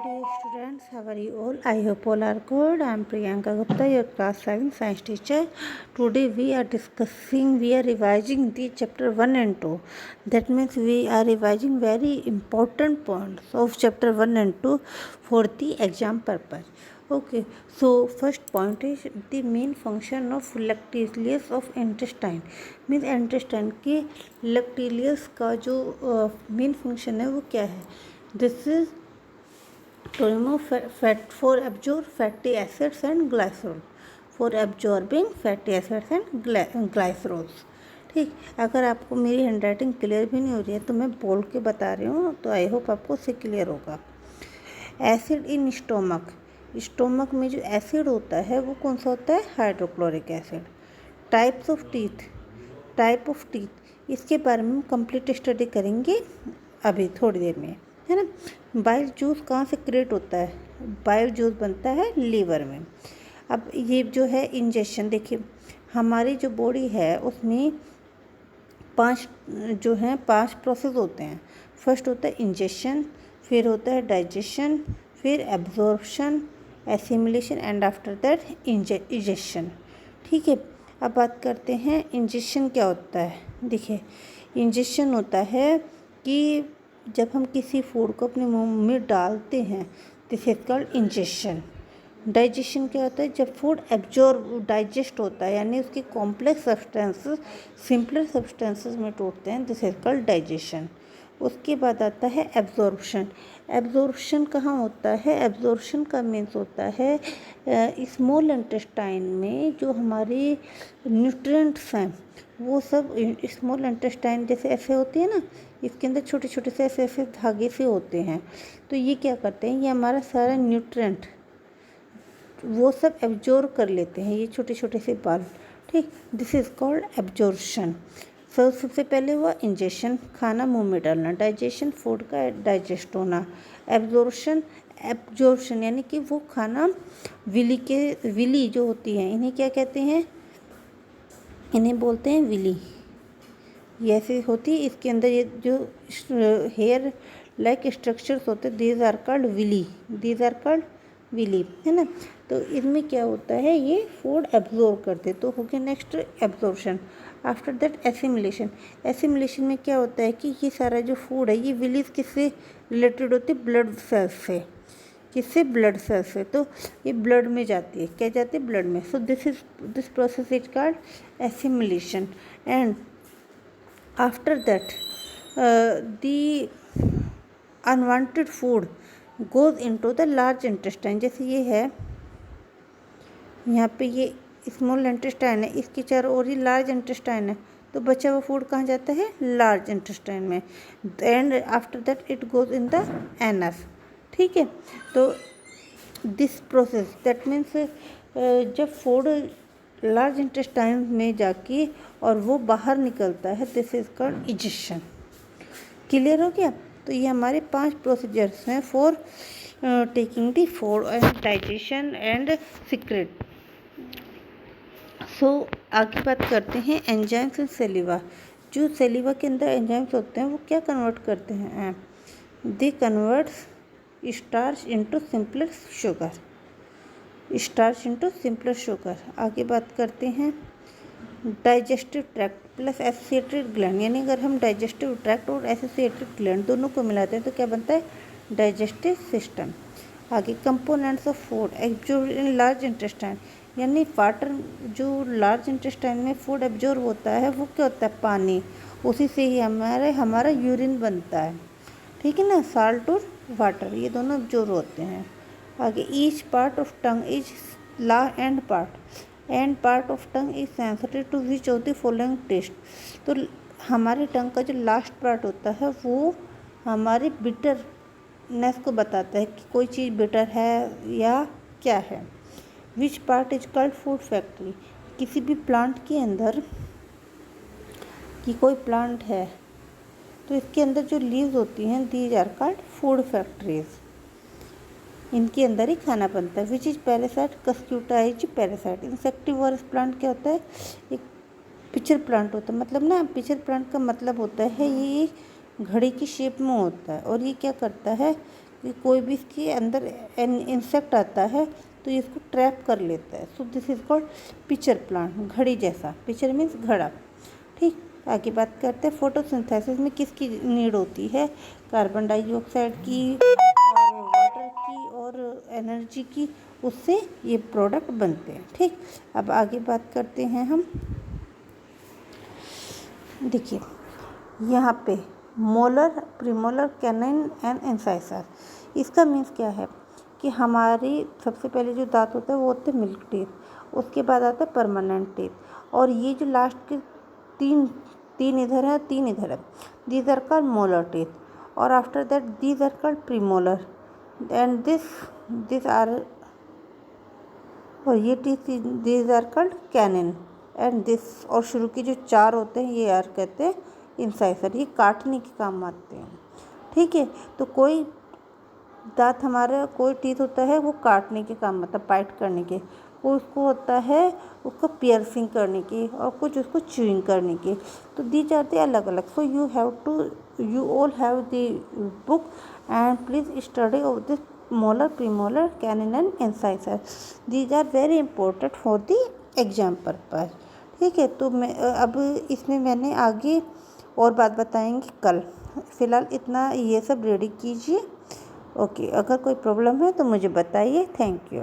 dear students, how are you all? I hope all are good. I am Priyanka Gupta, your class 7 science teacher. Today we are revising the chapter 1 and 2. That means we are revising very important points of chapter 1 and 2 for the exam purpose. Okay, so first point is the main function of lactealius of intestine. Means intestine के lactealius का जो main function है वो क्या है? This is to remove fat for absorb fatty acids and glycerol for absorbing fatty acids and glycerols. ठीक, अगर आपको मेरी हैंड राइटिंग क्लियर भी नहीं हो रही है तो मैं बोल के बता रही हूँ, तो आई होप आपको उससे क्लियर होगा. एसिड इन स्टोमक, स्टोमक में जो एसिड होता है वो कौन सा होता है? Hydrochloric acid. Types of teeth, type of teeth, इसके बारे में हम कंप्लीट स्टडी करेंगे अभी थोड़ी देर में, है ना. बाइल जूस कहाँ से क्रिएट होता है? बाइल जूस बनता है लीवर में. अब ये जो है इंजेक्शन, देखिए हमारी जो बॉडी है उसमें पांच प्रोसेस होते हैं. फर्स्ट होता है इंजेक्शन, फिर होता है डाइजेशन, फिर absorption, assimilation and after that ejection. ठीक है, अब बात करते हैं इंजेक्शन क्या होता है. देखिए इंजेक्शन होता है कि जब हम किसी फूड को अपने मुंह में डालते हैं, this is called injection. Digestion क्या होता है? जब फूड एब्जॉर्ब डाइजेस्ट होता है, यानी उसके कॉम्प्लेक्स सब्सटेंसेस सिंपलर सब्सटेंसेस में टूटते हैं, दिस इज कॉल्ड डाइजेशन. उसके बाद आता है एब्जॉर्प्शन. एब्जॉर्प्शन कहाँ होता है? एब्जॉर्प्शन का मीन्स होता है स्मॉल इंटेस्टाइन में जो हमारे न्यूट्रिएंट्स हैं वो सब स्मॉल इंटेस्टाइन जैसे ऐसे होती है ना, इसके अंदर छोटे छोटे से ऐसे ऐसे धागे से होते हैं. तो ये क्या करते हैं? ये हमारा सारा न्यूट्रिएंट वो सब एब्जॉर्ब कर लेते हैं, ये छोटे छोटे से बाल. ठीक, दिस इज कॉल्ड एब्जॉर्प्शन. सबसे पहले हुआ इंजेक्शन, खाना मुंह में डालना. डाइजेशन, फूड का डाइजेस्ट होना. एब्जॉर्प्शन यानी कि वो खाना विली जो होती है, इन्हें क्या कहते हैं? इन्हें बोलते हैं विली. ये ऐसे होती है, इसके अंदर ये जो हेयर लाइक स्ट्रक्चर्स होते हैं, दीज आर कॉल्ड विली, है ना. तो इसमें क्या होता है? ये फूड एब्जॉर्ब करते. तो हो गया next absorption. After that assimilation. Assimilation में क्या होता है कि ये सारा जो फूड है ये विलीज किससे रिलेटेड होती है? ब्लड सेल्स से. किससे? ब्लड सेल्स से. तो ये ब्लड में जाती है. क्या जाती है? ब्लड में. So this process is called assimilation. And after that the unwanted food goes into the large intestine. जैसे ये है, यहाँ पे ये स्मॉल इंटेस्टाइन है, इसके चारों ओर ही लार्ज इंटेस्टाइन है, तो बचा हुआ फूड कहाँ जाता है? लार्ज इंटेस्टाइन में. And after that it goes in the anus. ठीक है, तो दिस प्रोसेस दैट मीन्स जब फूड लार्ज इंटेस्टाइन में जाके और वो बाहर निकलता है, this is called egestion. Clear हो गया? तो ये हमारे 5 प्रोसीजर्स हैं for taking the food and digestion and secret. So आगे बात करते हैं एंजाइम्स एंड सेलिवा. जो सेलिवा के अंदर एंजाइम्स होते हैं वो क्या कन्वर्ट करते हैं? They converts starch into simpler sugar. Starch into simpler sugar. आगे बात करते हैं digestive tract plus associated gland. यानी अगर हम डाइजेस्टिव ट्रैक्ट और एसोसिएटेड ग्लैंड दोनों को मिलाते हैं तो क्या बनता है? Digestive system. आगे components of food absorb in large intestine. यानी वाटर जो लार्ज इंटेस्टाइन में फूड एब्जॉर्ब होता है वो क्या होता है? पानी. उसी से ही हमारा यूरिन बनता है. ठीक है ना. साल्ट और वाटर ये दोनों एब्जॉर्ब होते हैं. आगे each part of tongue is and part of tongue is sensitive to which of the following taste. तो हमारे टंग का जो लास्ट पार्ट होता है वो हमारे बिटरनेस को बताता है कि कोई चीज़ बिटर है या क्या है. Which part is called food factory. किसी भी प्लांट के अंदर कि कोई प्लांट है तो इसके अंदर जो लीव्स होती हैं, these are called food factories. इनके अंदर ही खाना बनता है. Which is parasite? Cuscuta is parasite. Insectivorous plant क्या होता है? एक पिचर प्लांट होता है. मतलब ना, पिचर प्लांट का मतलब होता है ये घड़ी की शेप में होता है और ये क्या करता है कि कोई भी इसके अंदर इंसेक्ट आता है तो ये इसको ट्रैप कर लेता है। So this is called pitcher plant, घड़ी जैसा। पिचर मीन्स घड़ा। ठीक, आगे बात करते हैं फोटोसिंथेसिस में किसकी नीड होती है, कार्बन डाइऑक्साइड की और वाटर की और एनर्जी की, उससे ये प्रोडक्ट बनते हैं। ठीक, अब आगे बात करते हैं हम। देखिए यहाँ पे मोलर, प्रीमोलर, कैनाइन एंड इंसाइसर, इसका मीन्स क्या है कि हमारी सबसे पहले जो दांत होता है वो होते हैं मिल्क टीथ, उसके बाद आता है परमानेंट टीथ, और ये जो लास्ट के तीन इधर है, तीन इधर है, these are called molar teeth, और after that these are called premolar and this are, और ये teeth these are called canine and this, और शुरू की जो चार होते हैं ये यार कहते हैं इंसाइसर, ये काटने के काम आते हैं। ठीक है, तो कोई दांत हमारा, कोई टीथ होता है वो काटने के काम, मतलब बाइट करने के, कोई उसको होता है उसको पियर्सिंग करने के, और कुछ उसको च्यूइंग करने के। तो दी जाती है अलग अलग। सो you all have the book and please study of this molar, premolar, canine and incisor. These are very important for the exam purpose. ठीक है, तो मैं अब इसमें मैंने आगे और बात बताएंगे कल। फ़िलहाल इतना ये सब रेडी कीजिए। ओके, अगर कोई प्रॉब्लम है तो मुझे बताइए। Thank you.